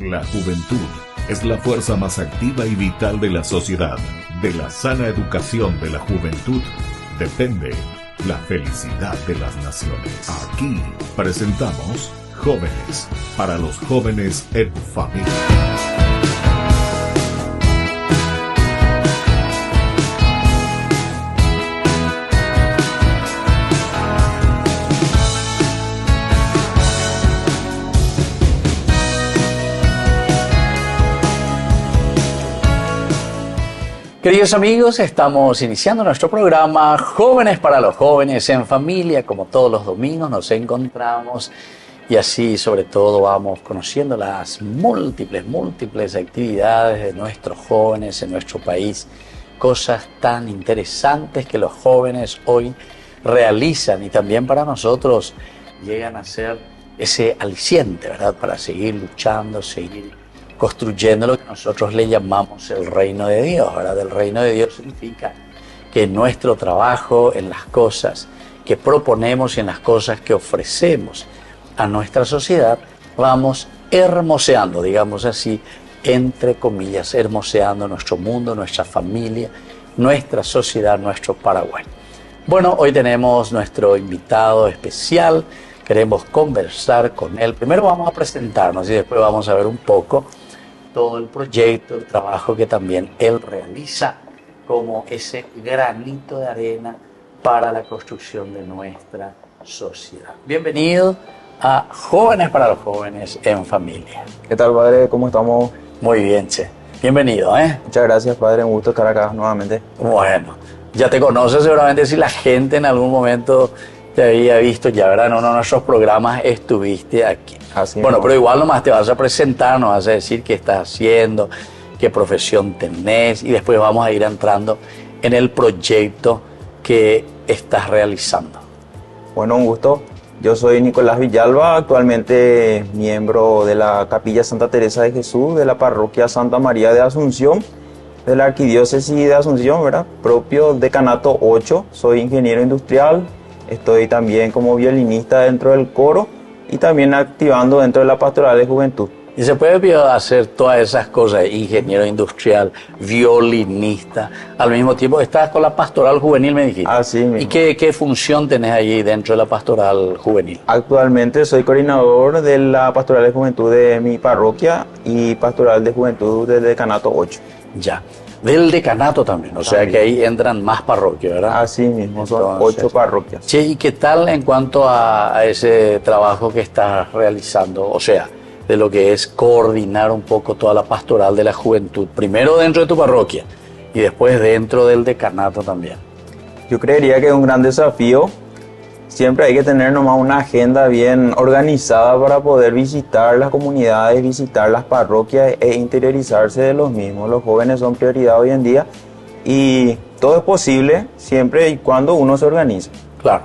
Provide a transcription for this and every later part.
La juventud es la fuerza más activa y vital de la sociedad. De la sana educación de la juventud depende la felicidad de las naciones. Aquí presentamos Jóvenes, para los jóvenes en familia. Queridos amigos, estamos iniciando nuestro programa Jóvenes para los jóvenes en familia. Como todos los domingos nos encontramos y así sobre todo vamos conociendo las múltiples actividades de nuestros jóvenes en nuestro país. Cosas tan interesantes que los jóvenes hoy realizan y también para nosotros llegan a ser ese aliciente, ¿verdad? Para seguir luchando, seguir construyendo lo que nosotros le llamamos el reino de Dios, ¿verdad? El reino de Dios significa que nuestro trabajo en las cosas que proponemos y en las cosas que ofrecemos a nuestra sociedad, vamos hermoseando, digamos así, entre comillas, hermoseando nuestro mundo, nuestra familia, nuestra sociedad, nuestro Paraguay. Bueno, hoy tenemos nuestro invitado especial, queremos conversar con él. Primero vamos a presentarnos y después vamos a ver un poco todo el proyecto, el trabajo que también él realiza como ese granito de arena para la construcción de nuestra sociedad. Bienvenido a Jóvenes para los jóvenes en familia. ¿Qué tal, padre? ¿Cómo estamos? Muy bien, che. Bienvenido, ¿eh? Muchas gracias, padre. Un gusto estar acá nuevamente. Bueno, ya te conoces seguramente si la gente en algún momento te había visto, ya verán, en uno de nuestros programas estuviste aquí. Así bueno, mismo. pero igual nomás te vas a presentar, nos vas a decir qué estás haciendo, qué profesión tenés y después vamos a ir entrando en el proyecto que estás realizando. Bueno, un gusto. Yo soy Nicolás Villalba, actualmente miembro de la Capilla Santa Teresa de Jesús, de la Parroquia Santa María de Asunción, de la Arquidiócesis de Asunción, ¿verdad? Propio Decanato 8, soy ingeniero industrial, estoy también como violinista dentro del coro y también activando dentro de la Pastoral de Juventud. Y se puede hacer todas esas cosas, ingeniero industrial, violinista, al mismo tiempo estás con la Pastoral Juvenil, me dijiste. Así mismo. ¿Y qué función tenés allí dentro de la Pastoral Juvenil? Actualmente soy coordinador de la Pastoral de Juventud de mi parroquia y Pastoral de Juventud del Decanato 8. Ya, del decanato también, o sea que ahí entran más parroquias, ¿verdad? Así mismo, son Entonces, 8 parroquias. Che, ¿y qué tal en cuanto a ese trabajo que estás realizando? O sea, de lo que es coordinar un poco toda la pastoral de la juventud, primero dentro de tu parroquia y después dentro del decanato también. Yo creería que es un gran desafío. Siempre hay que tener nomás una agenda bien organizada para poder visitar las comunidades, visitar las parroquias e interiorizarse de los mismos. Los jóvenes son prioridad hoy en día y todo es posible siempre y cuando uno se organiza. Claro.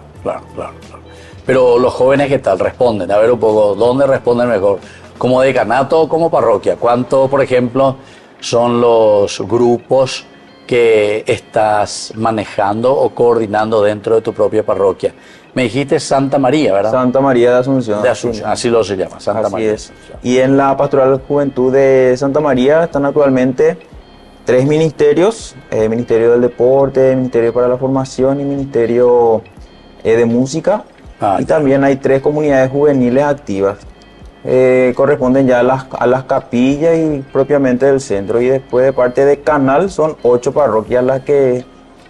Pero los jóvenes, ¿qué tal? Responden, a ver un poco, ¿dónde responden mejor? ¿Como decanato o como parroquia? ¿Cuánto, por ejemplo, son los grupos que estás manejando o coordinando dentro de tu propia parroquia? Me dijiste Santa María, ¿verdad? Santa María de Asunción. De Asunción, así lo se llama, Santa Así María. es. Y en la Pastoral de Juventud de Santa María están actualmente 3 ministerios, Ministerio del Deporte, Ministerio para la Formación y Ministerio de Música. Y también hay 3 comunidades juveniles activas. Corresponden ya a las capillas y propiamente del centro. Y después de parte de Canal son 8 parroquias las que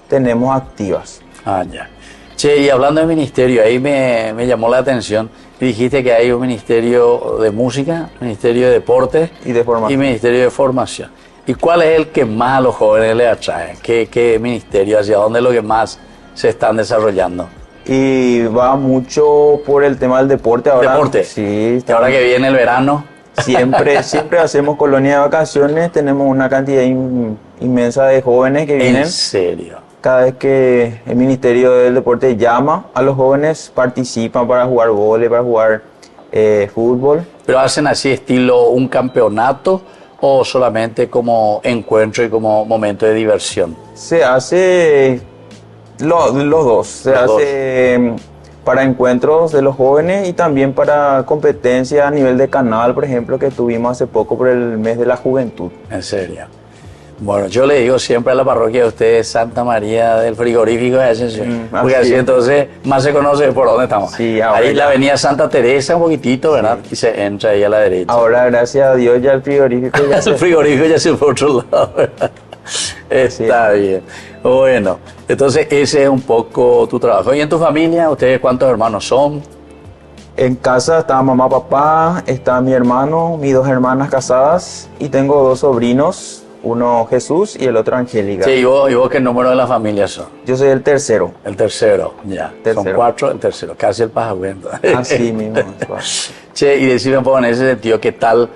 tenemos activas. Ya. Che, y hablando de ministerio, ahí me llamó la atención. Dijiste que hay un ministerio de música, ministerio de deporte Y de formación. y ministerio de formación. ¿Y cuál es el que más a los jóvenes les atrae? ¿Qué ministerio? ¿Hacia dónde es lo que más se están desarrollando? Y va mucho por el tema del deporte ahora. ¿Deporte? Sí. Y ahora que viene el verano. Siempre hacemos colonia de vacaciones, tenemos una cantidad inmensa de jóvenes que vienen. ¿En serio? Cada vez que el Ministerio del Deporte llama a los jóvenes, participan para jugar vóley, para jugar fútbol. ¿Pero hacen así estilo un campeonato o solamente como encuentro y como momento de diversión? Se hace los dos. Se Los hace para encuentros de los jóvenes y también para competencias a nivel de canal, por ejemplo, que tuvimos hace poco por el mes de la juventud. En serio. Bueno, yo le digo siempre a la parroquia de ustedes Santa María del Frigorífico de Ascensión, porque así entonces más se conoce por dónde estamos. Sí, ahí la avenida Santa Teresa un poquitito, ¿verdad? Sí. Y se entra ahí a la derecha. Ahora, gracias a Dios, ya el frigorífico ya el frigorífico ya se fue a otro lado, ¿verdad? Está bien. Bueno, entonces ese es un poco tu trabajo. ¿Y en tu familia, ustedes cuántos hermanos son? En casa está mamá, papá, está mi hermano, mis 2 hermanas casadas y tengo 2 sobrinos, uno Jesús y el otro Angélica. Sí, ¿y vos qué número de la familia son? Yo soy el tercero. El tercero, ya. Son 4, el tercero, casi el pajacuento. Así mismo. Che, y decime un poco en ese sentido, ¿qué tal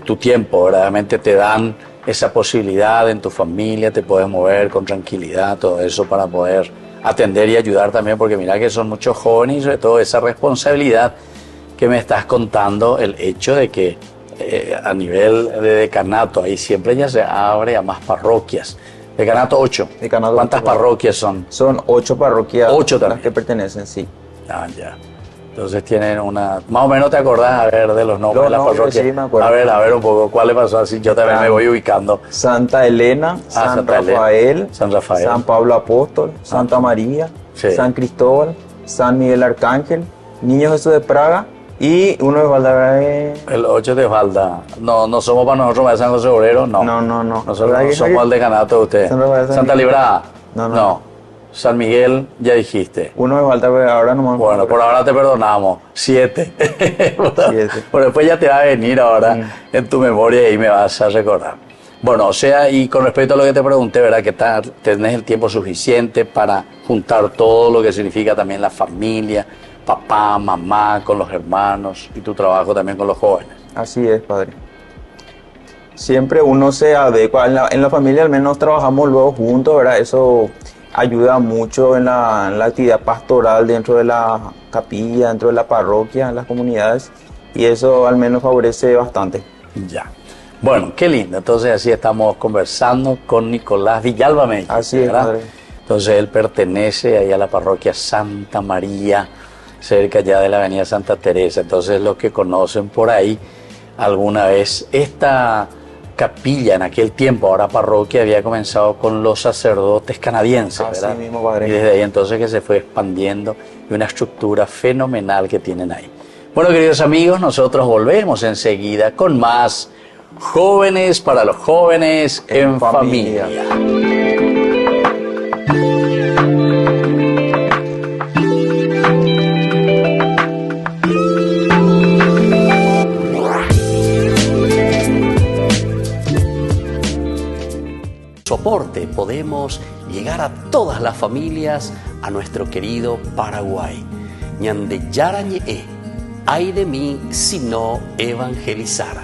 tu tiempo? ¿Verdaderamente te dan esa posibilidad en tu familia? ¿Te puedes mover con tranquilidad, todo eso para poder atender y ayudar también? Porque mira que son muchos jóvenes y sobre todo esa responsabilidad que me estás contando, el hecho de que a nivel de decanato, ahí siempre ya se abre a más parroquias. Decanato 8. Decanato ¿Cuántas 8, parroquias son? Son 8 parroquias. 8 también. Las que pertenecen, sí. Ah, ya. Entonces tienen una... Más o menos te acordás, a ver, de los nombres de las parroquias. Sí, me acuerdo. A ver un poco, ¿cuál le pasó así? Yo también me voy ubicando. Santa Elena, San Rafael, San Pablo Apóstol, Santa María, sí. San Cristóbal, San Miguel Arcángel, Niño Jesús de Praga y uno de Valda. El 8 de Valda. No somos para nosotros, San José Obrero, no. No. Nosotros no somos el decanato de ustedes. Santa Librada. No. San Miguel, ya dijiste. Uno me falta, pero ahora no me acuerdo. Bueno, por ahora te perdonamos. 7. 7. Pero después ya te va a venir ahora en tu memoria y me vas a recordar. Bueno, o sea, y con respecto a lo que te pregunté, ¿verdad? Que tenés el tiempo suficiente para juntar todo lo que significa también la familia, papá, mamá, con los hermanos y tu trabajo también con los jóvenes. Así es, padre. Siempre uno se adecua. En la familia al menos trabajamos luego juntos, ¿verdad? Eso ayuda mucho en la actividad pastoral dentro de la capilla, dentro de la parroquia, en las comunidades, y eso al menos favorece bastante. Ya. Bueno, qué lindo. Entonces así estamos conversando con Nicolás Villalba, me dice, así es, ¿verdad? Padre. Entonces él pertenece ahí a la parroquia Santa María, cerca ya de la avenida Santa Teresa. Entonces los que conocen por ahí alguna vez esta capilla en aquel tiempo, ahora parroquia, había comenzado con los sacerdotes canadienses, ¿verdad? Así mismo, padre. Y desde ahí entonces que se fue expandiendo y una estructura fenomenal que tienen ahí. Bueno, queridos amigos, nosotros volvemos enseguida con más Jóvenes para los Jóvenes en Familia. Soporte, podemos llegar a todas las familias a nuestro querido Paraguay. Ñande yarañe, ay de mí si no evangelizara.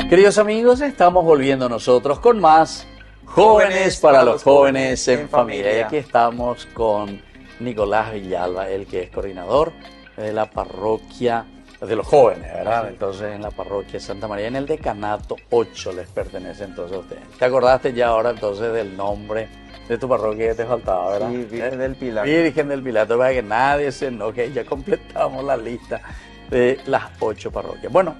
Queridos amigos, estamos volviendo nosotros con más Jóvenes para los Jóvenes en Familia. Y aquí estamos con Nicolás Villalba, el que es coordinador de la parroquia de los jóvenes, ¿verdad? Entonces en la parroquia Santa María, en el decanato 8 les pertenece entonces a ustedes. ¿Te acordaste ya ahora entonces del nombre de tu parroquia que te faltaba, verdad? Sí, Virgen del Pilar. Virgen del Pilar, para que nadie se enoje, ya completamos la lista de las 8 parroquias. Bueno,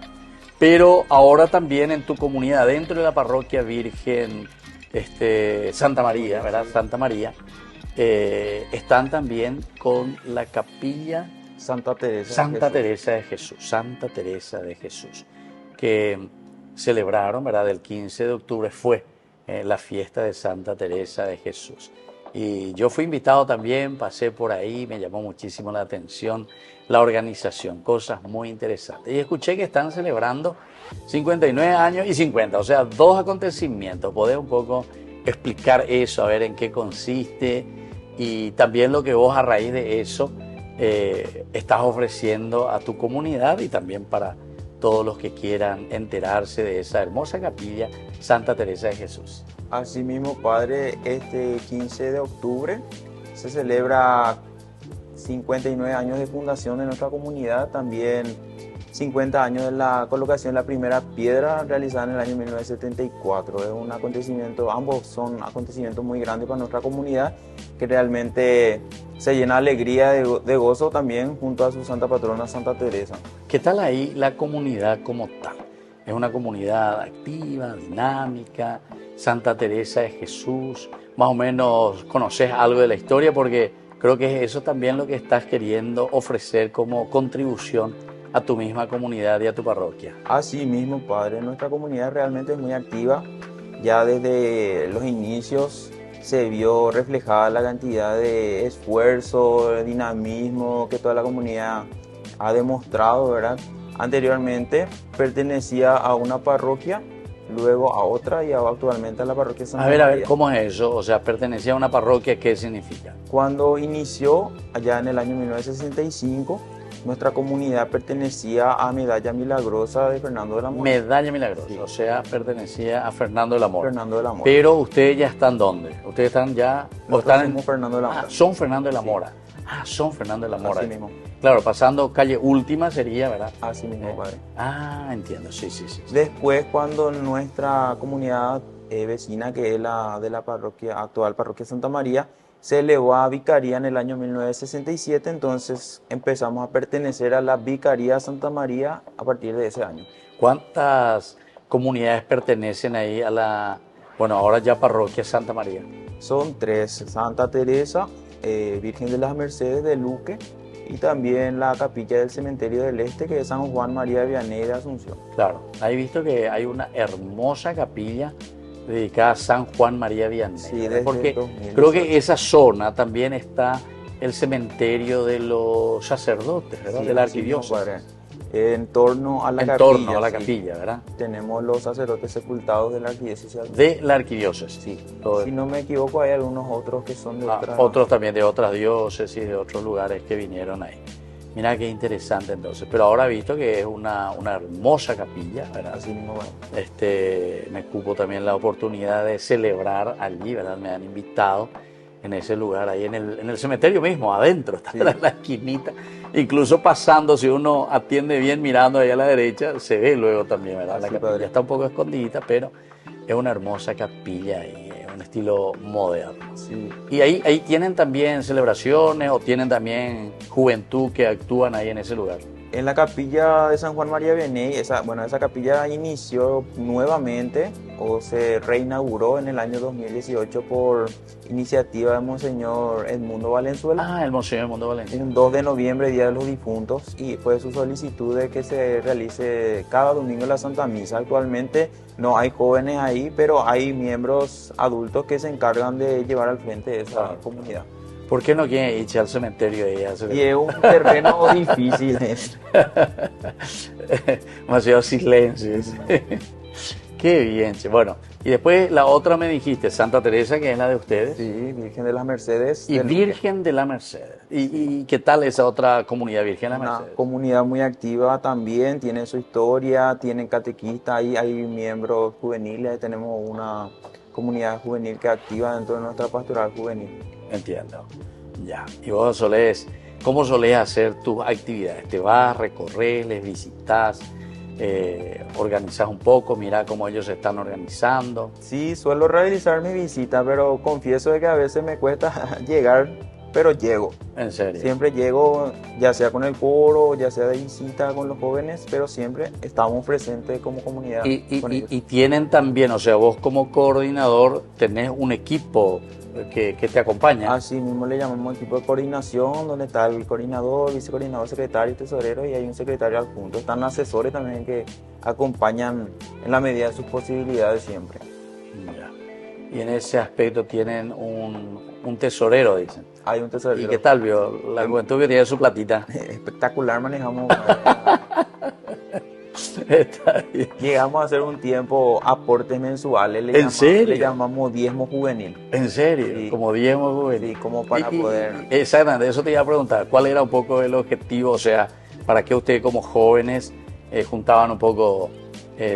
pero ahora también en tu comunidad, dentro de la parroquia Virgen Santa María, ¿verdad? Santa María, están también con la capilla Santa Teresa de Jesús, Santa Teresa de Jesús, que celebraron, ¿verdad? El 15 de octubre fue la fiesta de Santa Teresa de Jesús. Y yo fui invitado también, pasé por ahí, me llamó muchísimo la atención la organización, cosas muy interesantes. Y escuché que están celebrando 59 años y 50, o sea, 2 acontecimientos. ¿Podés un poco explicar eso, a ver en qué consiste? Y también lo que vos a raíz de eso estás ofreciendo a tu comunidad y también para todos los que quieran enterarse de esa hermosa capilla Santa Teresa de Jesús. Asimismo, padre, este 15 de octubre se celebra 59 años de fundación de nuestra comunidad, también 50 años de la colocación de la primera piedra realizada en el año 1974. Es un acontecimiento, ambos son acontecimientos muy grandes para nuestra comunidad, que realmente se llena de alegría, de gozo también junto a su santa patrona Santa Teresa. ¿Qué tal ahí la comunidad como tal? Es una comunidad activa, dinámica. Santa Teresa es Jesús. Más o menos conoces algo de la historia, porque creo que es eso también lo que estás queriendo ofrecer como contribución a tu misma comunidad y a tu parroquia. Así mismo, Padre, nuestra comunidad realmente es muy activa. Ya desde los inicios se vio reflejada la cantidad de esfuerzo, de dinamismo que toda la comunidad ha demostrado, ¿verdad? Anteriormente pertenecía a una parroquia, luego a otra y actualmente a la parroquia Santa María. A ver, ¿cómo es eso? O sea, pertenecía a una parroquia, ¿qué significa? Cuando inició, allá en el año 1965, nuestra comunidad pertenecía a Medalla Milagrosa de Fernando de la Mora. Medalla Milagrosa, Sí. o sea, pertenecía a Fernando de la Mora. Fernando de la Mora. Pero ustedes ya están ¿dónde? Ustedes están ya... o Nosotros están somos Fernando de la Mora. son Fernando de la Mora. Son Fernando de la Mora. Así mismo. Claro, pasando calle Última sería, ¿verdad? Así mismo, Padre. Entiendo, sí. Después, cuando nuestra comunidad vecina, que es la de la parroquia, actual parroquia Santa María, se elevó a vicaría en el año 1967, entonces empezamos a pertenecer a la vicaría Santa María a partir de ese año. ¿Cuántas comunidades pertenecen ahí a la, bueno, ahora ya parroquia Santa María? Son 3, Santa Teresa, Virgen de las Mercedes de Luque, y también la capilla del Cementerio del Este, que es San Juan María Vianney de Asunción. Claro, ahí he visto que hay una hermosa capilla dedicada a San Juan María Vianney. Sí, ¿verdad? desde Porque 2018. creo que esa zona también está el cementerio de los sacerdotes, ¿verdad? Sí, de la así mismo, arquidiócesis. Padre. En torno a la En capilla. torno a la sí. capilla, ¿verdad? Tenemos los sacerdotes sepultados de la arquidiócesis. De la arquidiócesis. Sí. Todo- Si no me equivoco, hay algunos otros que son de otras. Otros también de otras diócesis, de otros lugares que vinieron ahí. Mira qué interesante entonces. Pero ahora he visto que es una hermosa capilla, ¿verdad? Así mismo, bueno. Me cupo también la oportunidad de celebrar allí, ¿verdad? Me han invitado en ese lugar, ahí en el cementerio mismo, adentro, está Sí. en la esquinita. Incluso pasando, si uno atiende bien mirando ahí a la derecha, se ve luego también, ¿verdad? La Así, capilla padre. está un poco escondidita, pero es una hermosa capilla ahí, es un estilo moderno. Sí. Y ahí tienen también celebraciones o tienen también juventud que actúan ahí en ese lugar. En la capilla de San Juan María Vianney, esa capilla inició nuevamente o se reinauguró en el año 2018 por iniciativa de Monseñor Edmundo Valenzuela. El Monseñor Mundo Valencia. Un 2 de noviembre, Día de los Difuntos, y fue su solicitud de que se realice cada domingo la Santa Misa. Actualmente no hay jóvenes ahí, pero hay miembros adultos que se encargan de llevar al frente de esa Claro. comunidad. ¿Por qué no quieren irse al cementerio ahí a hacer Y es un terreno difícil. demasiado silencio? Qué bien, che. Bueno, y después la otra me dijiste, Santa Teresa, que es la de ustedes, Sí, Virgen de las Mercedes. y del- Virgen de la Mercedes. ¿Y qué tal esa otra comunidad, Virgen de la Una Mercedes? comunidad muy activa también, tiene su historia, tienen catequistas, hay miembros juveniles, tenemos una comunidad juvenil que activa dentro de nuestra pastoral juvenil. Entiendo. Ya. Y vos ¿cómo solés hacer tus actividades? ¿Te vas, recorres, les visitas, organizas un poco, mira cómo ellos se están organizando? Sí, suelo realizar mi visita, pero confieso de que a veces me cuesta llegar, pero llego. En serio. Siempre llego, ya sea con el coro, ya sea de visita con los jóvenes, pero siempre estamos presentes como comunidad con ellos. Y tienen también, o sea, vos como coordinador tenés un equipo que te acompaña. Así mismo le llamamos equipo de coordinación, donde está el coordinador, vicecoordinador, secretario, tesorero, y hay un secretario adjunto. Están asesores también que acompañan en la medida de sus posibilidades siempre. Ya. Y en ese aspecto tienen un tesorero, dicen. Hay un tesorero. ¿Y qué tal, vio? La juventud que tiene su platita. Espectacular manejamos. Está bien. Llegamos a hacer un tiempo aportes mensuales. ¿En serio? Le llamamos diezmo juvenil. En serio, Sí. como diezmo juvenil. Sí, como para poder... Exactamente, eso te iba a preguntar. ¿Cuál era un poco el objetivo? O sea, ¿para qué ustedes como jóvenes juntaban un poco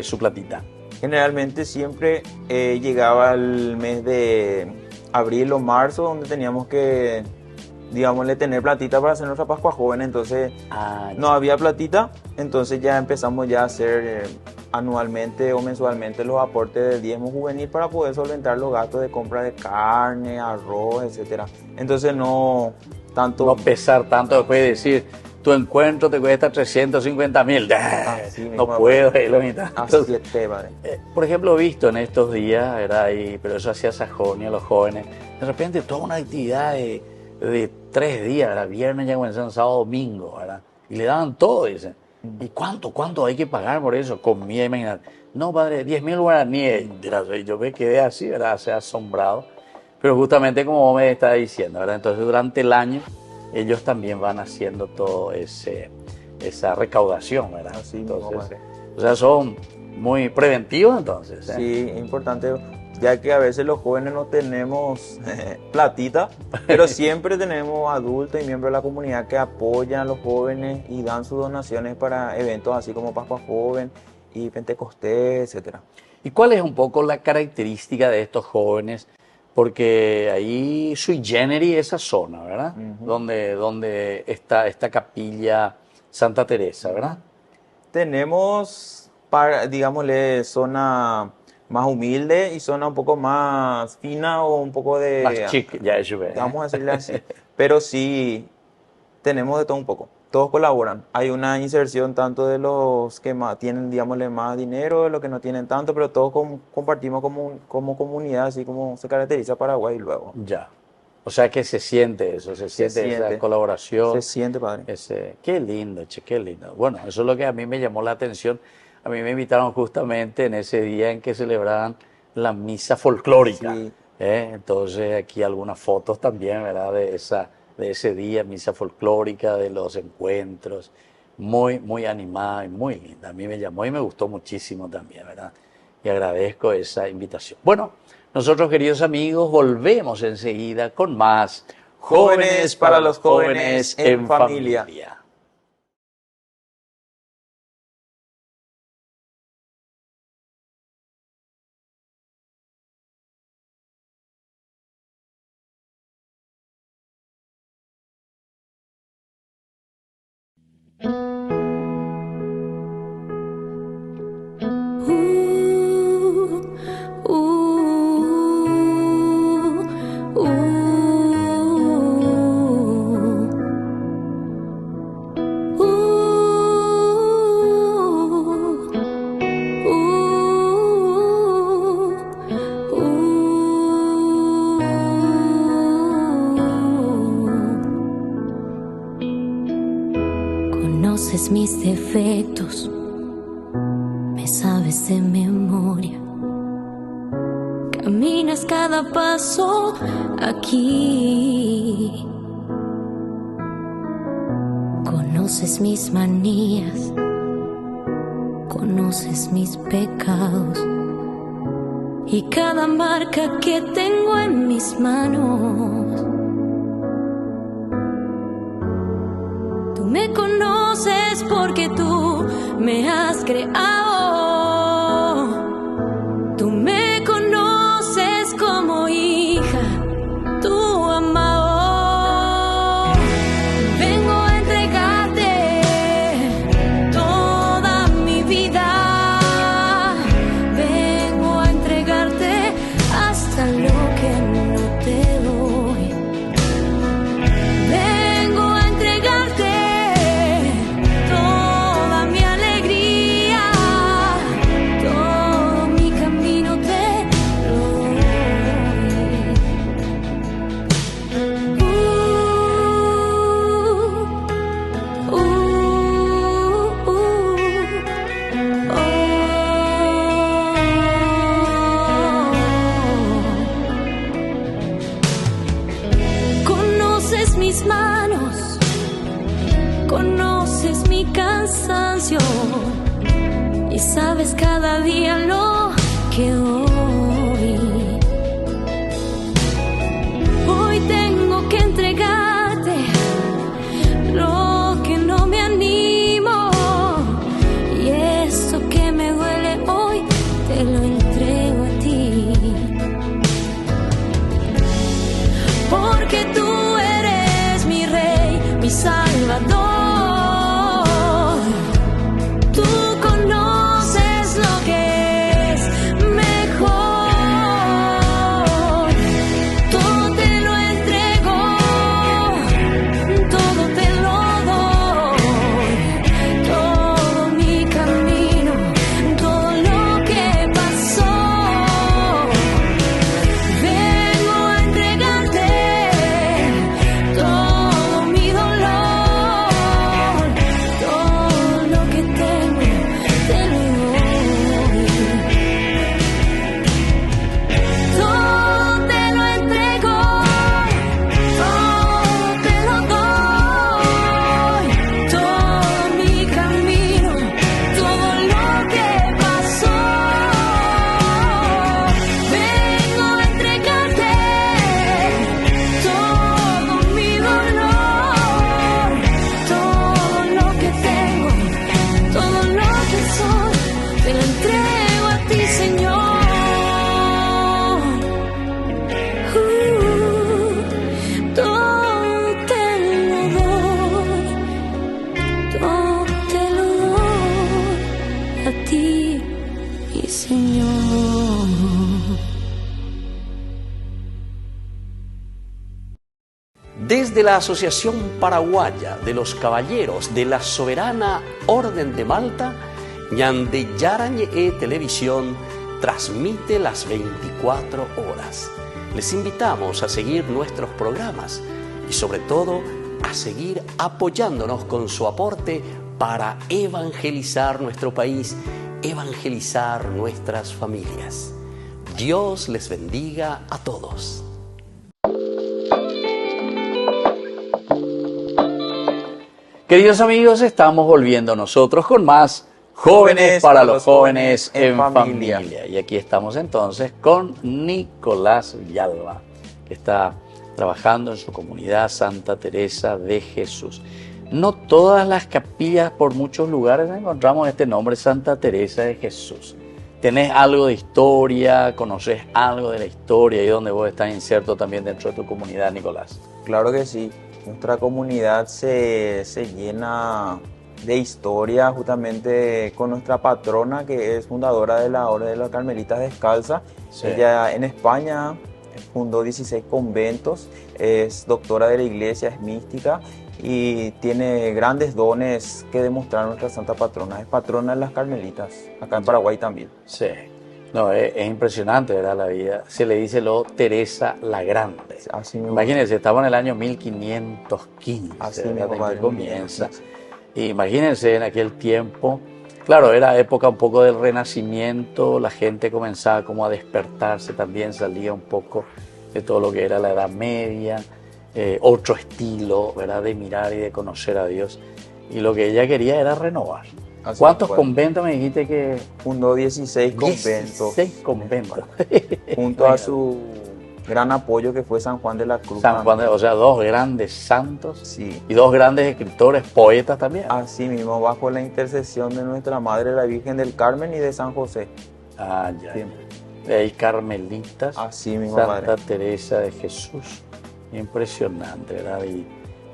su platita? Generalmente siempre llegaba el mes de abril o marzo, donde teníamos que digámosle, tener platita para hacer nuestra Pascua Joven. Entonces no había platita, entonces ya empezamos ya a hacer anualmente o mensualmente los aportes del diezmo juvenil para poder solventar los gastos de compra de carne, arroz, etcétera. Entonces no tanto... No pesar tanto después de decir, tu encuentro te cuesta 350.000. No puedo. Así es, padre. Por ejemplo, he visto en estos días, ¿verdad? Pero eso hacía Sajonia, los jóvenes, de repente toda una actividad de 3 días, ¿verdad? Viernes ya comenzaron, sábado, domingo, ¿verdad? Y le daban todo, dicen. ¿Y cuánto hay que pagar por eso? Comida, imagínate. No, padre, 10.000 guaraníes. Yo me quedé así, ¿verdad? Se ha asombrado. Pero justamente como vos me estás diciendo, ¿verdad? Entonces durante el año ellos también van haciendo todo esa recaudación, ¿verdad? Así, entonces, o sea, son muy preventivos entonces. Sí, es importante, ya que a veces los jóvenes no tenemos platita, pero siempre tenemos adultos y miembros de la comunidad que apoyan a los jóvenes y dan sus donaciones para eventos así como Pascua Joven y Pentecostés, etcétera. ¿Y cuál es un poco la característica de estos jóvenes? Porque ahí sui generis esa zona, ¿verdad? Donde está esta capilla Santa Teresa, ¿verdad? Tenemos, digámosle, zona más humilde y zona un poco más fina o un poco de... Más chic, ya eso ve. Vamos a decirle así. Pero sí, tenemos de todo un poco. Todos colaboran. Hay una inserción tanto de los que tienen, digámosle, más dinero, de los que no tienen tanto, pero todos compartimos como comunidad, así como se caracteriza Paraguay luego. Ya. O sea que se siente eso, se siente esa colaboración. Se siente, padre. Qué lindo, qué lindo. Bueno, eso es lo que a mí me llamó la atención. A mí me invitaron justamente en ese día en que celebraban la misa folclórica. Sí. Entonces aquí algunas fotos también, ¿verdad? De ese día, misa folclórica, de los encuentros, muy animada y muy linda. A mí me llamó y me gustó muchísimo también, ¿verdad? Y agradezco esa invitación. Bueno, nosotros, queridos amigos, volvemos enseguida con más Jóvenes para los jóvenes en familia. Conoces mis defectos, me sabes de memoria, caminas cada paso aquí. Conoces mis manías, conoces mis pecados y cada marca que tengo en mis manos. Tú me conoces porque tú me has creado. Tú me conoces como hija, tú amado. Vengo a entregarte toda mi vida. Vengo a entregarte hasta lo que no te doy. Vengo a entregarte toda mi alegría, todo mi camino te lo doy. Conoces mis manos, conoces mi cansancio y sabes cada día lo que doy. Hoy tengo que entregarte lo que no me animo y eso que me duele hoy te lo entrego a ti. Porque tú eres mi Señor. Desde la Asociación Paraguaya de los Caballeros de la Soberana Orden de Malta, Ñande Yarañe Televisión transmite las 24 horas. Les invitamos a seguir nuestros programas y sobre todo a seguir apoyándonos con su aporte para evangelizar nuestro país, evangelizar nuestras familias. Dios les bendiga a todos. Queridos amigos, estamos volviendo nosotros con más Jóvenes para los Jóvenes en Familia. Y aquí estamos entonces con Nicolás Villalba, que está trabajando en su comunidad Santa Teresa de Jesús. No todas las capillas, por muchos lugares encontramos este nombre, Santa Teresa de Jesús. ¿Tenés algo de historia? ¿Conoces algo de la historia y donde vos estás inserto también dentro de tu comunidad, Nicolás? Claro que sí. Nuestra comunidad se llena de historia justamente con nuestra patrona, que es fundadora de la Orden de las Carmelitas Descalzas. Sí. Ella en España fundó 16 conventos, es doctora de la iglesia, es mística y tiene grandes dones que demostrar nuestra santa patrona. Es patrona de las Carmelitas, acá en Paraguay también. Sí. No, es impresionante, ¿verdad? La vida. Se le dice luego Teresa la Grande. Así mismo. Imagínense, estamos en el año 1515. Así ¿verdad? mismo, que comienza. Y imagínense en aquel tiempo, claro, era época un poco del Renacimiento, la gente comenzaba como a despertarse, también salía un poco de todo lo que era la Edad Media, otro estilo, ¿verdad? De mirar y de conocer a Dios. Y lo que ella quería era renovar. Así ¿cuántos conventos me dijiste que...? Fundó 16 conventos. 16 conventos. Junto a su gran apoyo que fue San Juan de la Cruz. San Juan o sea, dos grandes santos. Sí. Y dos grandes escritores, poetas también. Así mismo, bajo la intercesión de nuestra Madre, la Virgen del Carmen y de San José. Ah, ya. Sí. De ahí carmelitas. Así mismo, Santa Padre. Teresa de Jesús. Impresionante, ¿verdad? Y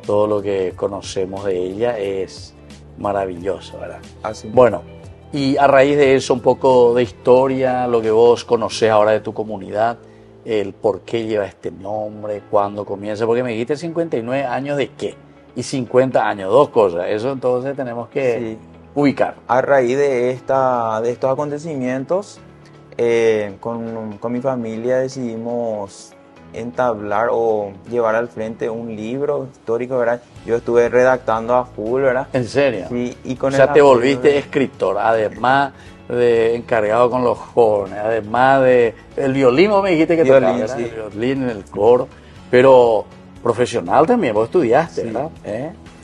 todo lo que conocemos de ella es maravilloso, ¿verdad? Así mismo. Bueno, y a raíz de eso un poco de historia, lo que vos conocés ahora de tu comunidad, el por qué lleva este nombre, cuándo comienza, porque me dijiste 59 años de qué, y 50 años, dos cosas, eso entonces tenemos que ubicar. A raíz de estos acontecimientos, con mi familia decidimos entablar o llevar al frente un libro histórico, ¿verdad? Yo estuve redactando a full, ¿verdad? ¿En serio? Sí, y con o sea, te volviste escritor, además de encargado con los jóvenes, además de el violín, me dijiste que tocaba, ¿verdad? Sí. El violín en el coro, pero profesional también, vos estudiaste, ¿verdad?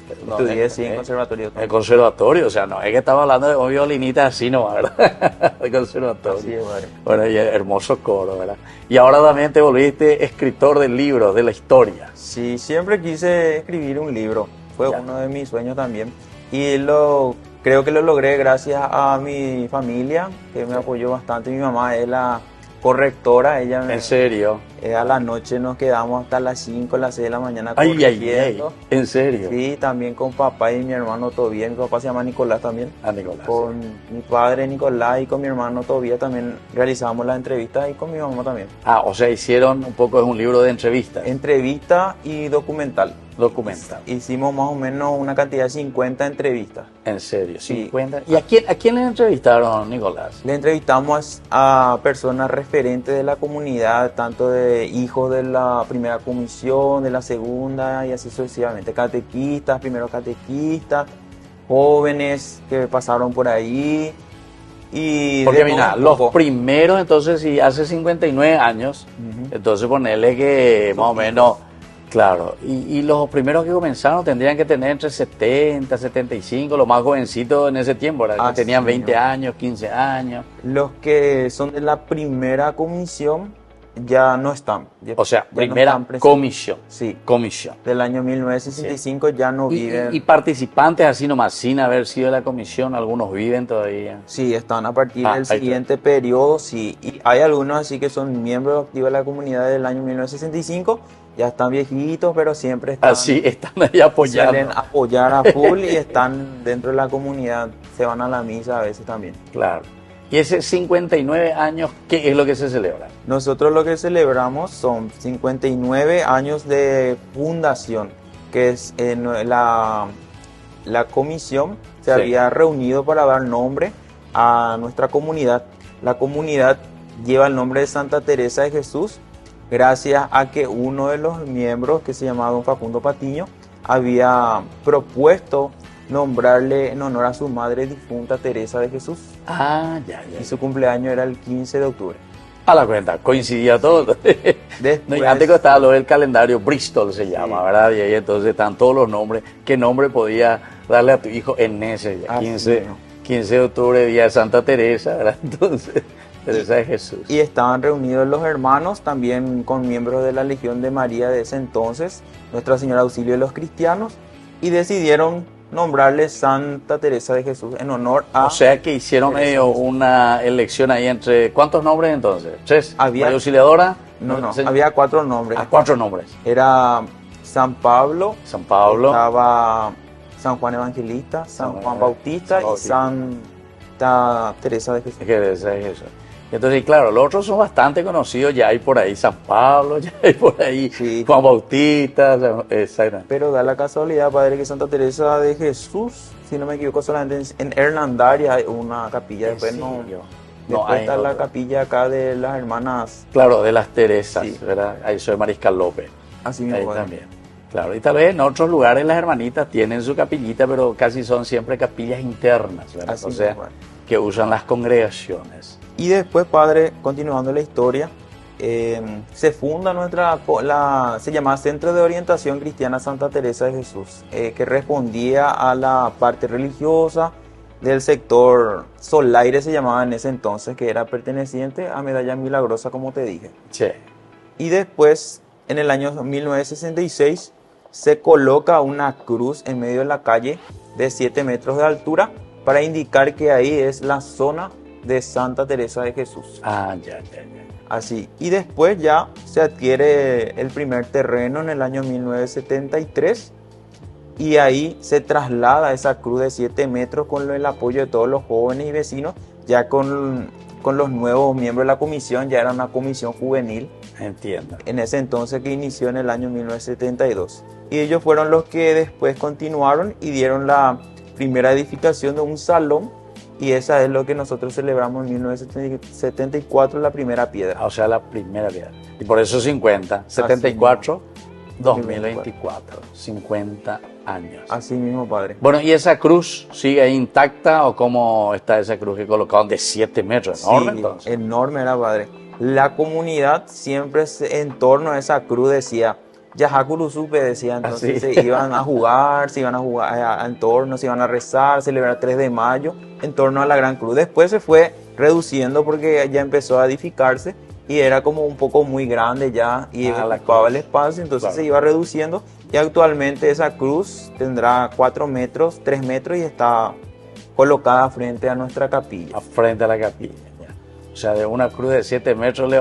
Estudié, sí, en conservatorio. En conservatorio, o sea, no es que estaba hablando de un violinista así, no, ¿verdad? De conservatorio. Así es, madre. Bueno, y hermoso coro, ¿verdad? Y ahora también te volviste escritor del libro, de la historia. Sí, siempre quise escribir un libro, fue uno de mis sueños también. Y creo que lo logré gracias a mi familia, que me apoyó bastante. Mi mamá es la correctora, ella ¿En serio? A la noche nos quedamos hasta las 5, las 6 de la mañana corrigiendo. ¿En serio? Sí, también con papá y mi hermano Tobías. Mi papá se llama Nicolás también. Ah, Nicolás. Con mi padre Nicolás y con mi hermano Tobías también realizamos las entrevistas y con mi mamá también. Ah, o sea, hicieron un poco, es un libro de entrevistas. Entrevista y documental. Documental. Hicimos más o menos una cantidad de 50 entrevistas. ¿En serio? Sí. 50. ¿Y a quién le entrevistaron, Nicolás? Le entrevistamos a personas referentes de la comunidad, tanto de hijos de la primera comisión, de la segunda y así sucesivamente. Catequistas, primeros catequistas, jóvenes que pasaron por ahí. Y porque mira, los primeros, entonces, si hace 59 años, entonces ponerle que más o menos... Claro, y los primeros que comenzaron tendrían que tener entre 70, 75, los más jovencitos en ese tiempo, ¿verdad? Que tenían 20 años, 15 años. Los que son de la primera comisión ya no están. O sea, primera comisión. Sí. Comisión. Del año 1965 ya no viven. Y participantes así nomás, sin haber sido de la comisión, algunos viven todavía. Sí, están a partir del siguiente periodo, sí. Y hay algunos así que son miembros activos de la comunidad del año 1965. Ya están viejitos, pero siempre están... Así, están ahí apoyando. Salen a apoyar a full y están dentro de la comunidad. Se van a la misa a veces también. Claro. Y ese 59 años, ¿qué es lo que se celebra? Nosotros lo que celebramos son 59 años de fundación, que es la comisión se Sí. había reunido para dar nombre a nuestra comunidad. La comunidad lleva el nombre de Santa Teresa de Jesús gracias a que uno de los miembros, que se llamaba don Facundo Patiño, había propuesto nombrarle en honor a su madre difunta Teresa de Jesús. Ah, ya. Y su cumpleaños era el 15 de octubre. A la cuenta, coincidía todo. Después, No, y antes estaba lo del calendario Bristol se llama, Sí. ¿verdad? Y ahí entonces están todos los nombres. ¿Qué nombre podía darle a tu hijo en ese día? Así 15, mismo. 15 de octubre, día de Santa Teresa, ¿verdad? Entonces, Teresa de Jesús. y estaban reunidos los hermanos, también con miembros de la Legión de María de ese entonces, Nuestra Señora Auxilio de los Cristianos, y decidieron nombrarle Santa Teresa de Jesús en honor a... O sea que hicieron Teresa medio de Jesús. una elección ahí entre... ¿Cuántos nombres entonces? ¿3? Había- María Auxiliadora. No, Se- había 4 nombres. 4 nombres. Era San Pablo, San Pablo. estaba San Juan Evangelista, San Juan Bautista y Santa Teresa de Jesús. Teresa de Jesús. Entonces, claro, los otros son bastante conocidos, ya hay por ahí San Pablo, ya hay por ahí Sí. Juan Bautista, exacto. Pero da la casualidad, padre, que Santa Teresa de Jesús, si no me equivoco, solamente en Hernandaria hay una capilla. Después ¿En no, serio? después hay está la otra. capilla acá de las hermanas, Claro, de las Teresas, Sí. ¿verdad? Ahí soy Mariscal López. así Ahí mismo. padre. también. Claro, y tal vez en otros lugares las hermanitas tienen su capillita, pero casi son siempre capillas internas, ¿verdad? Así O sea, mismo, padre. que usan las congregaciones. Y después, padre, continuando la historia, se funda se llamaba Centro de Orientación Cristiana Santa Teresa de Jesús, que respondía a la parte religiosa del sector Solaire, se llamaba en ese entonces, que era perteneciente a Medalla Milagrosa, como te dije. Che, Y después, en el año 1966, se coloca una cruz en medio de la calle de 7 metros de altura para indicar que ahí es la zona de Santa Teresa de Jesús. ya. Así. Y después ya se adquiere el primer terreno en el año 1973 y ahí se traslada esa cruz de 7 metros con el apoyo de todos los jóvenes y vecinos, ya con los nuevos miembros de la comisión, ya era una comisión juvenil Entiendo. en ese entonces, que inició en el año 1972. Y ellos fueron los que después continuaron y dieron la primera edificación de un salón, y esa es lo que nosotros celebramos en 1974, la primera piedra. O sea, la primera piedra. Y por eso 50, 74, 2024, 50 años. Así mismo, padre. Bueno, ¿y esa cruz sigue ahí intacta o cómo está esa cruz que colocaron de 7 metros? Enorme, Sí, entonces. enorme era, padre. La comunidad siempre en torno a esa cruz decía, Yajacuruzupe, decía, entonces Así. se iban a jugar en torno, se iban a rezar, celebrar 3 de mayo en torno a la Gran Cruz. Después se fue reduciendo porque ya empezó a edificarse y era como un poco muy grande ya y La ocupaba cruz. el espacio, entonces Claro. se iba reduciendo, y actualmente esa cruz tendrá 4 metros, 3 metros, y está colocada frente a nuestra capilla. Frente a la capilla. Ya. O sea, de una cruz de 7 metros le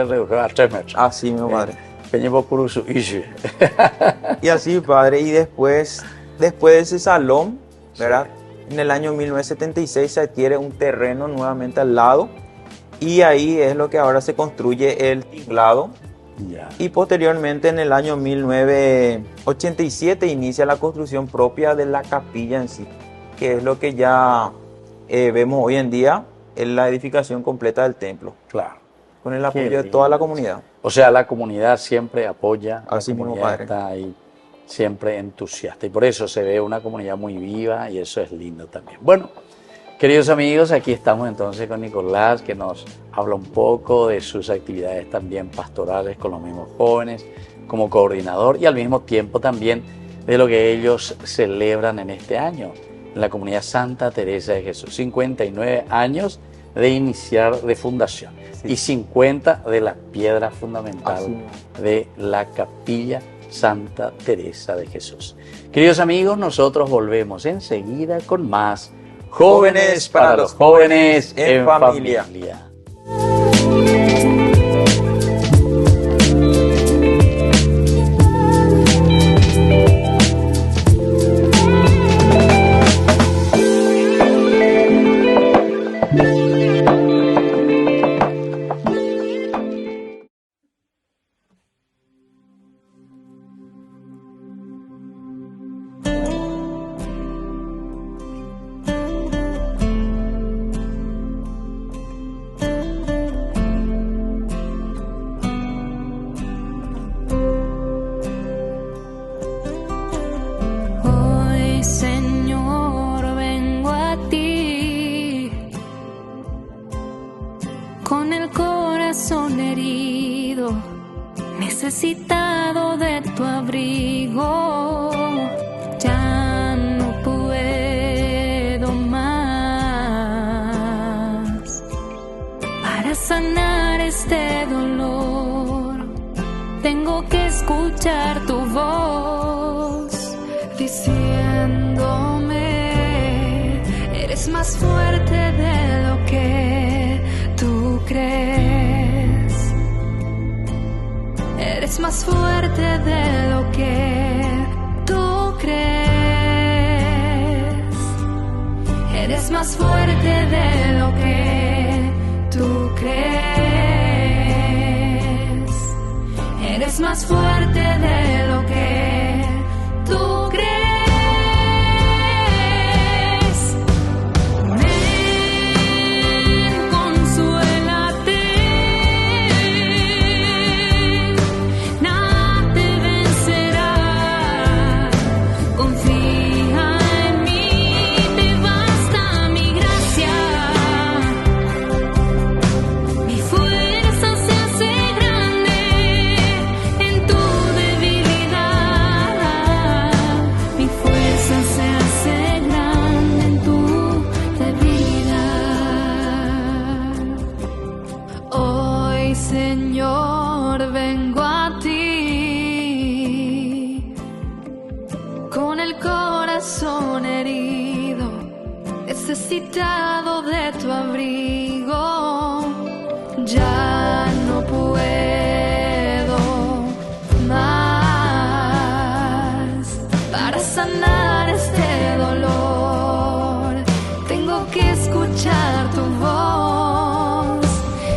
redujeron a 3 metros. Así mismo, padre. Peñipo Curuzu, Ishi. Y así, padre, y después de ese salón, ¿verdad? En el año 1976 se adquiere un terreno nuevamente al lado, y ahí es lo que ahora se construye el tinglado. Ya. Y posteriormente, en el año 1987, inicia la construcción propia de la capilla en sí, que es lo que ya vemos hoy en día en la edificación completa del templo, Claro. con el Qué apoyo de lindo. toda la comunidad. O sea, la comunidad siempre apoya, Así la mismo, comunidad padre. está ahí siempre entusiasta, y por eso se ve una comunidad muy viva, y eso es lindo también. Bueno, queridos amigos, aquí estamos entonces con Nicolás, que nos habla un poco de sus actividades también pastorales con los mismos jóvenes, como coordinador, y al mismo tiempo también de lo que ellos celebran en este año, en la comunidad Santa Teresa de Jesús. 59 años de iniciar, de fundación, Sí. y 50 de la piedra fundamental Así mismo. de la capilla Santa Teresa de Jesús. Queridos amigos, nosotros volvemos enseguida con más Jóvenes para los jóvenes en familia. necesitado de tu abrigo. Ya no puedo más. Para sanar este dolor, tengo que escuchar tu voz diciéndome: eres más fuerte de lo que tú crees. Eres más fuerte de lo que tú crees. Eres más fuerte de lo que tú crees. Eres más fuerte de lo que tú crees. Ven, consuélate. Nada te vencerá. Confía en mí, te basta mi gracia. Mi fuerza se hace grande en tu debilidad. Mi fuerza se hace grande en tu debilidad. Hoy, Señor, vengo a ti con el corazón herido, necesitado de tu abrigo. Ya no puedo más. Para sanar este dolor, tengo que escuchar tu voz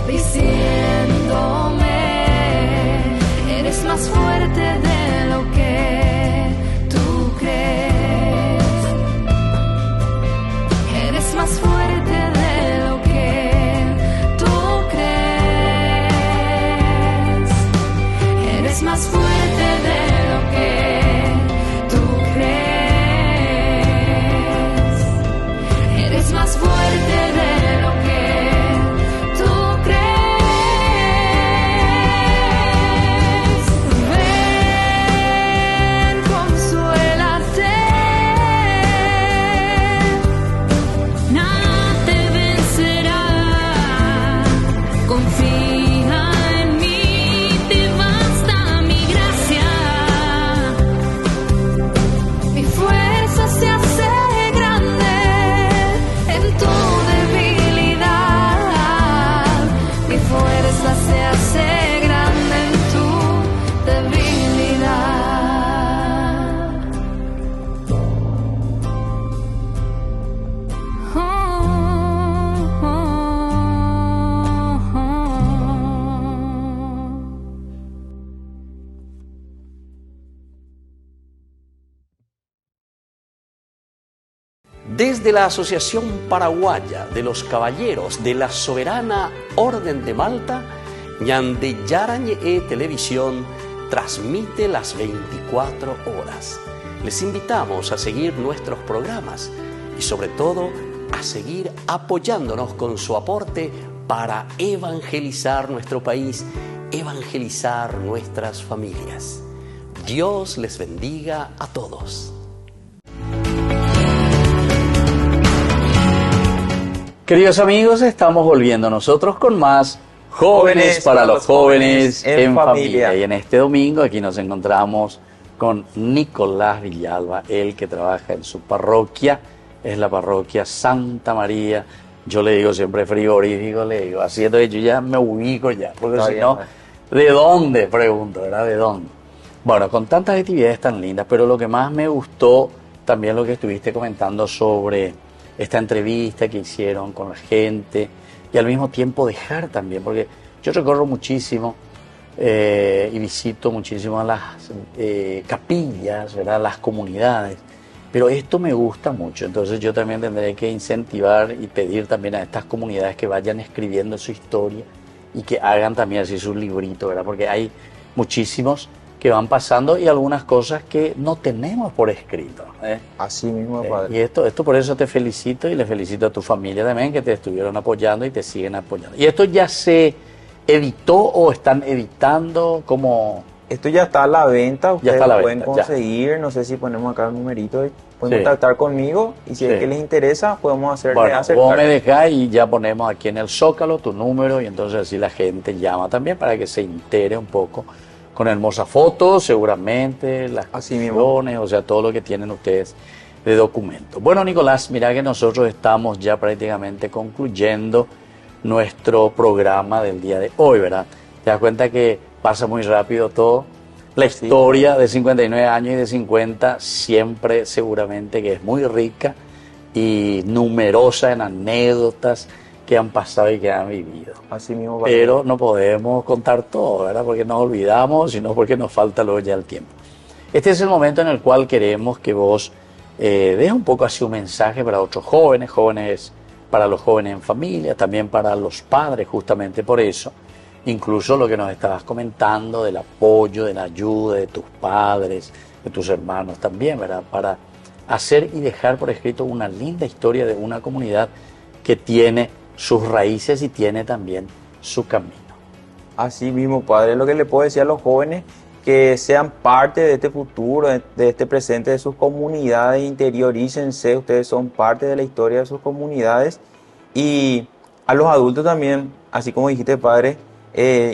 diciéndome: eres más fuerte de lo que tú crees. Eres más fuerte de lo que tú crees. Eres más fuerte de lo que tú crees. Eres más fuerte de lo que tú crees. Ven, consuélate. Nada te vencerá. Confía en mí, te basta mi gracia. Mi fuerza se hace grande en tu debilidad. Mi fuerza se hace grande en tu debilidad. Desde la Asociación Paraguaya de los Caballeros de la Soberana Orden de Malta, Ñande Yarañe Televisión transmite las 24 horas. Les invitamos a seguir nuestros programas y sobre todo a seguir apoyándonos con su aporte para evangelizar nuestro país, evangelizar nuestras familias. Dios les bendiga a todos. Queridos amigos, estamos volviendo nosotros con más Jóvenes para los Jóvenes en Familia. Y en este domingo aquí nos encontramos con Nicolás Villalba, él que trabaja en su parroquia, es la parroquia Santa María. Yo le digo siempre frigorífico, le digo, así entonces yo ya me ubico ya, porque si no, ¿de dónde? Pregunto, ¿verdad? ¿De dónde? Bueno, con tantas actividades tan lindas, pero lo que más me gustó también lo que estuviste comentando sobre esta entrevista que hicieron con la gente y al mismo tiempo dejar también, porque yo recorro muchísimo y visito muchísimo a las capillas, ¿verdad? Las comunidades, pero esto me gusta mucho, entonces yo también tendré que incentivar y pedir también a estas comunidades que vayan escribiendo su historia y que hagan también así sus libritos, ¿verdad? Porque hay muchísimos que van pasando y algunas cosas que no tenemos por escrito. Así mismo, padre. Y esto por eso te felicito y le felicito a tu familia también que te estuvieron apoyando y te siguen apoyando. ¿Y esto ya se editó o están editando? ¿Cómo Esto ya está a la venta, ustedes está a la lo pueden venta, ya. conseguir, no sé si ponemos acá el numerito, pueden Sí. contactar conmigo y si Sí. es que les interesa podemos hacerle Bueno, vos acercar. me dejás y ya ponemos aquí en el Zócalo tu número y entonces así la gente llama también para que se entere un poco con hermosas fotos, seguramente, las Así mismo. cuestiones, o sea, todo lo que tienen ustedes de documento. Bueno, Nicolás, mira que nosotros estamos ya prácticamente concluyendo nuestro programa del día de hoy, ¿verdad? Te das cuenta que pasa muy rápido todo. La historia de 59 años y de 50 siempre seguramente que es muy rica y numerosa en anécdotas que han pasado y que han vivido. Así mismo, padre. Pero no podemos contar todo, ¿verdad? Porque nos olvidamos, sino porque nos falta luego ya el tiempo. Este es el momento en el cual queremos que vos des un poco así un mensaje para otros jóvenes, para los jóvenes en familia, también para los padres, justamente por eso. Incluso lo que nos estabas comentando del apoyo, de la ayuda de tus padres, de tus hermanos también, ¿verdad? Para hacer y dejar por escrito una linda historia de una comunidad que tiene sus raíces y tiene también su camino. Así mismo, padre, lo que le puedo decir a los jóvenes, que sean parte de este futuro, de este presente de sus comunidades, interiorícense, ustedes son parte de la historia de sus comunidades. Y a los adultos también, así como dijiste, padre,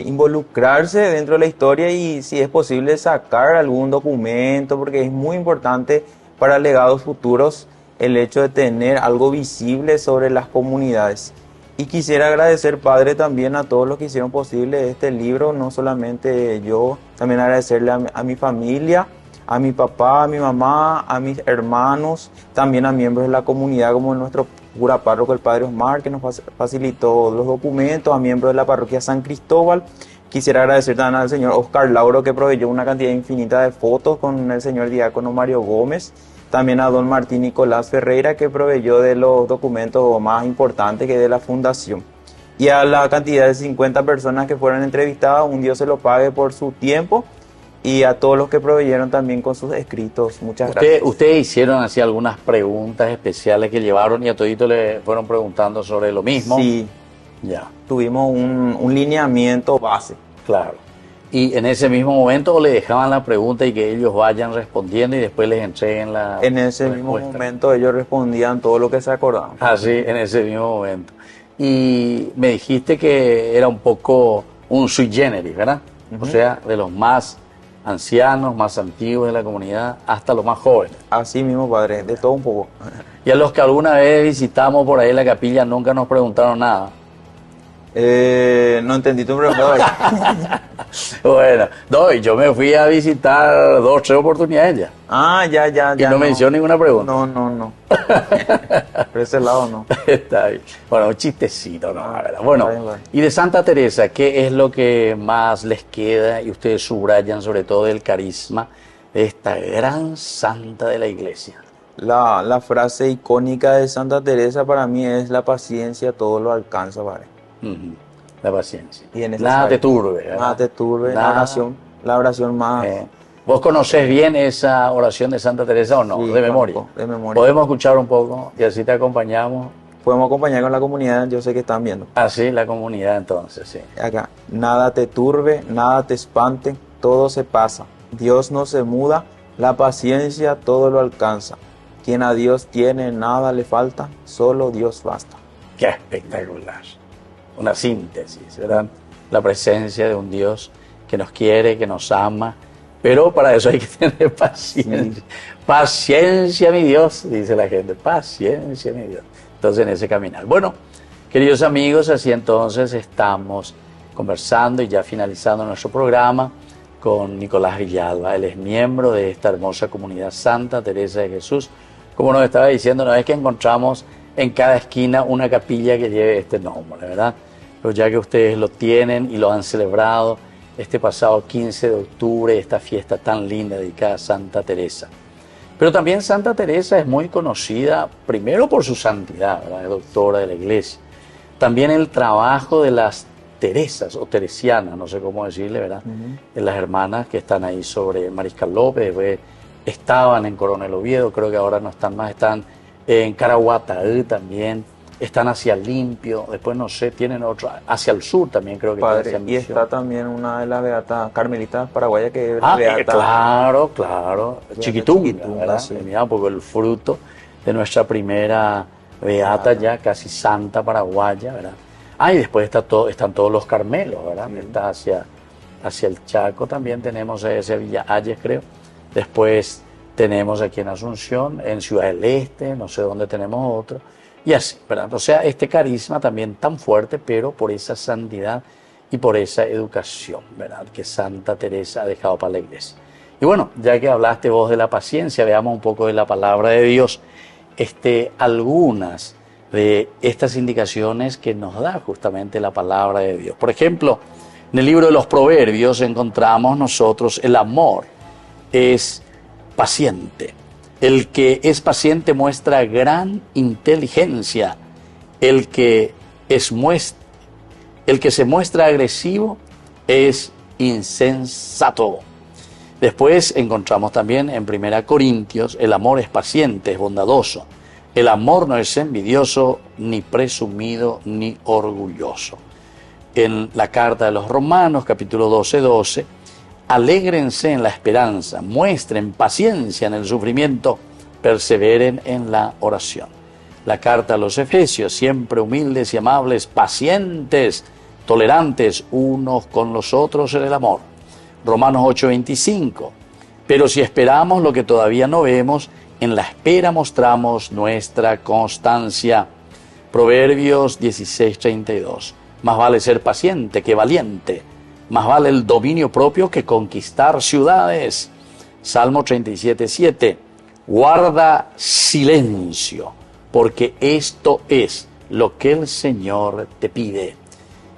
involucrarse dentro de la historia y si es posible sacar algún documento, porque es muy importante para legados futuros el hecho de tener algo visible sobre las comunidades. Y quisiera agradecer, padre, también a todos los que hicieron posible este libro, no solamente yo, también agradecerle a mi familia, a mi papá, a mi mamá, a mis hermanos, también a miembros de la comunidad como nuestro cura párroco, el padre Osmar, que nos facilitó los documentos, a miembros de la parroquia San Cristóbal. Quisiera agradecer también al señor Oscar Lauro, que proveyó una cantidad infinita de fotos con el señor diácono Mario Gómez. También a don Martín Nicolás Ferreira, que proveyó de los documentos más importantes que de la fundación. Y a la cantidad de 50 personas que fueron entrevistadas, un Dios se lo pague por su tiempo. Y a todos los que proveyeron también con sus escritos. Muchas gracias. Ustedes hicieron así algunas preguntas especiales que llevaron y a todito le fueron preguntando sobre lo mismo. Sí, Ya, tuvimos un lineamiento base. claro. Y en ese mismo momento le dejaban la pregunta y que ellos vayan respondiendo y después les entreguen la En ese mismo respuesta. momento ellos respondían todo lo que se acordaban. Así, en ese mismo momento. Y me dijiste que era un poco un sui generis, ¿verdad? O sea, de los más ancianos, más antiguos de la comunidad, hasta los más jóvenes. Así mismo, padre, de todo un poco. Y a los que alguna vez visitamos por ahí la capilla nunca nos preguntaron nada. No entendí tu pregunta. Bueno, no, y yo me fui a visitar 2 o 3 oportunidades ya. Ya. Y no me hicieron ninguna pregunta. No. Por ese lado no. Está bien. Bueno, un chistecito, ¿no? La verdad. Bueno, Está bien. y de Santa Teresa, ¿qué es lo que más les queda y ustedes subrayan sobre todo del carisma de esta gran santa de la iglesia? La frase icónica de Santa Teresa para mí es: la paciencia todo lo alcanza, padre. Ujú, la paciencia. Y en esa Nada te sabe- turbe, ¿verdad? Nada te turbe, Nada. la oración más. ¿Vos conocés bien esa oración de Santa Teresa o no? Sí, De memoria. conozco, de memoria. Podemos escuchar un poco y así te acompañamos. Podemos acompañar con la comunidad, yo sé que están viendo. Así la comunidad entonces, sí. Acá, nada te turbe, nada te espante, todo se pasa. Dios no se muda, la paciencia todo lo alcanza. Quien a Dios tiene, nada le falta, solo Dios basta. Qué espectacular. Una síntesis, ¿verdad? La presencia de un Dios que nos quiere, que nos ama, pero para eso hay que tener paciencia. Sí. Paciencia, mi Dios, dice la gente, paciencia, mi Dios. Entonces, en ese caminar. Bueno, queridos amigos, así entonces estamos conversando y ya finalizando nuestro programa con Nicolás Villalba. Él es miembro de esta hermosa comunidad Santa Teresa de Jesús. Como nos estaba diciendo, no es que encontramos en cada esquina una capilla que lleve este nombre, ¿verdad? Pero ya que ustedes lo tienen y lo han celebrado este pasado 15 de octubre, esta fiesta tan linda dedicada a Santa Teresa. Pero también Santa Teresa es muy conocida primero por su santidad, ¿verdad? Es doctora de la iglesia. También el trabajo de las Teresas o Teresianas, no sé cómo decirle, ¿verdad? De las hermanas que están ahí sobre Mariscal López, después estaban en Coronel Oviedo, creo que ahora no están más, están en Caraguatá también, están hacia Limpio, después no sé, tienen otro, hacia el sur también creo que está Padre, hacia y Misión. está también una de las beatas carmelitas paraguayas que es la beata. Claro, Chiquitunga, Chiquitunga, ¿verdad? sí. Mira, un poco el fruto de nuestra primera beata ya, casi santa paraguaya, ¿verdad? Y después están todos los Carmelos, ¿verdad? Sí. Está hacia el Chaco también tenemos ese Villa Ayes, creo. Después tenemos aquí en Asunción, en Ciudad del Este, no sé dónde tenemos otro. Y así, ¿verdad? O sea, este carisma también tan fuerte, pero por esa santidad y por esa educación, ¿verdad? Que Santa Teresa ha dejado para la iglesia. Y bueno, ya que hablaste vos de la paciencia, veamos un poco de la palabra de Dios. Algunas de estas indicaciones que nos da justamente la palabra de Dios. Por ejemplo, en el libro de los Proverbios encontramos nosotros el amor es paciente. El que es paciente muestra gran inteligencia. El que se muestra agresivo es insensato. Después encontramos también en 1 Corintios, el amor es paciente, es bondadoso. El amor no es envidioso, ni presumido, ni orgulloso. En la carta de los Romanos, capítulo 12, alégrense en la esperanza, muestren paciencia en el sufrimiento, perseveren en la oración. La carta a los Efesios, siempre humildes y amables, pacientes, tolerantes unos con los otros en el amor. Romanos 8:25, pero si esperamos lo que todavía no vemos, en la espera mostramos nuestra constancia. Proverbios 16:32, más vale ser paciente que valiente, más vale el dominio propio que conquistar ciudades. Salmo 37:7, guarda silencio, porque esto es lo que el Señor te pide.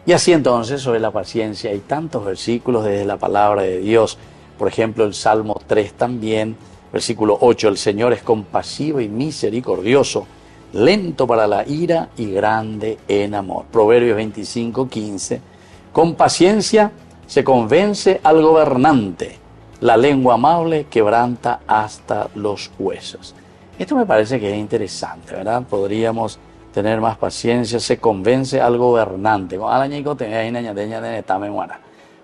Y así entonces, sobre la paciencia, hay tantos versículos desde la palabra de Dios. Por ejemplo, el Salmo 3 también, versículo 8, el Señor es compasivo y misericordioso, lento para la ira y grande en amor. Proverbios 25:15, con paciencia se convence al gobernante, la lengua amable quebranta hasta los huesos. Esto me parece que es interesante, ¿verdad? Podríamos tener más paciencia, se convence al gobernante.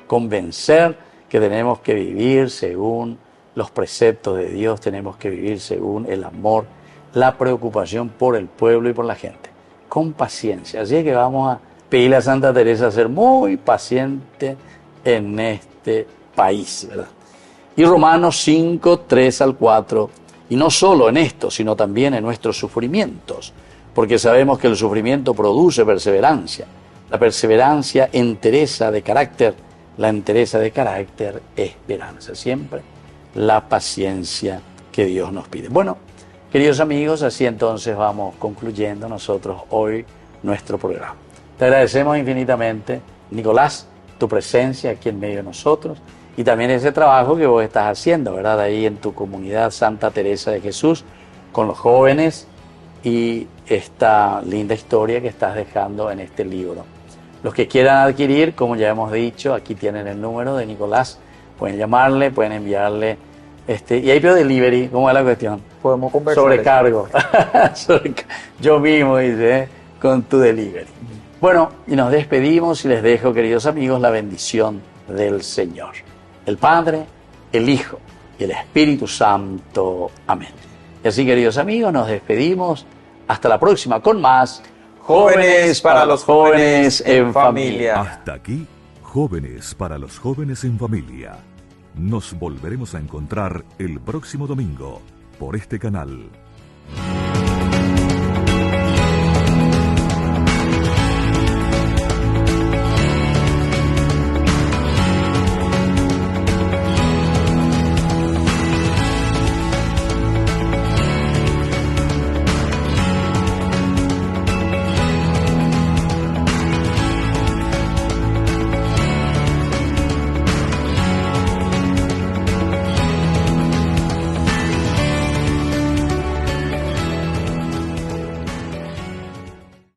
Convencer que tenemos que vivir según los preceptos de Dios, tenemos que vivir según el amor, la preocupación por el pueblo y por la gente, con paciencia. Así es que vamos a pedirle a Santa Teresa ser muy paciente en este país, ¿verdad? Y Romanos 5:3-4, y no solo en esto, sino también en nuestros sufrimientos, porque sabemos que el sufrimiento produce perseverancia, la perseverancia entereza de carácter, la entereza de carácter esperanza, siempre la paciencia que Dios nos pide. Bueno, queridos amigos, así entonces vamos concluyendo nosotros hoy nuestro programa. Te agradecemos infinitamente, Nicolás, tu presencia aquí en medio de nosotros y también ese trabajo que vos estás haciendo, ¿verdad? Ahí en tu comunidad Santa Teresa de Jesús, con los jóvenes y esta linda historia que estás dejando en este libro. Los que quieran adquirir, como ya hemos dicho, aquí tienen el número de Nicolás, pueden llamarle, pueden enviarle, y hay delivery, ¿cómo es la cuestión? Podemos conversar. Sobrecargo. Yo mismo, dice, con tu delivery. Bueno, y nos despedimos y les dejo, queridos amigos, la bendición del Señor. El Padre, el Hijo y el Espíritu Santo. Amén. Y así, queridos amigos, nos despedimos. Hasta la próxima con más Jóvenes para los Jóvenes en Familia. Hasta aquí, Jóvenes para los Jóvenes en Familia. Nos volveremos a encontrar el próximo domingo por este canal.